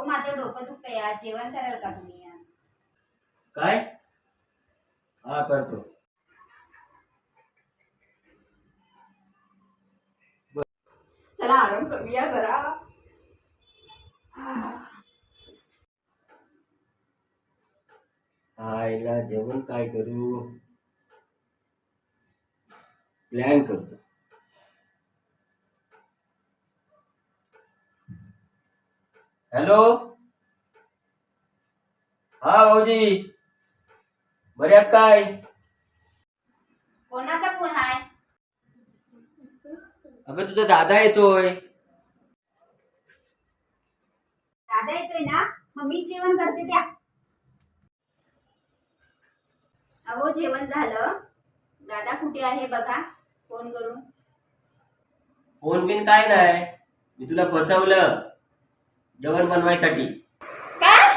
अहो माझं डोकं दुखतंय यार, जेवण कराल का तुम्ही आज? काय? हा, करतो. चला आराम करूया जरा. आईला जेवण काय करू? प्लॅन करतो. हॅलो. हा भाऊजी, बरे आहात काय? कोणाचा फोन आहे? अगं तुझा दादा येतोय. दादा येतोय ना, मग मी जेवण करते द्या. अहो जेवण झालं. दादा कुठे आहे बघा, फोन करून. फोन बिन काय नाही, मी तुला फसवलं जेवण बनवायसाठी. काय?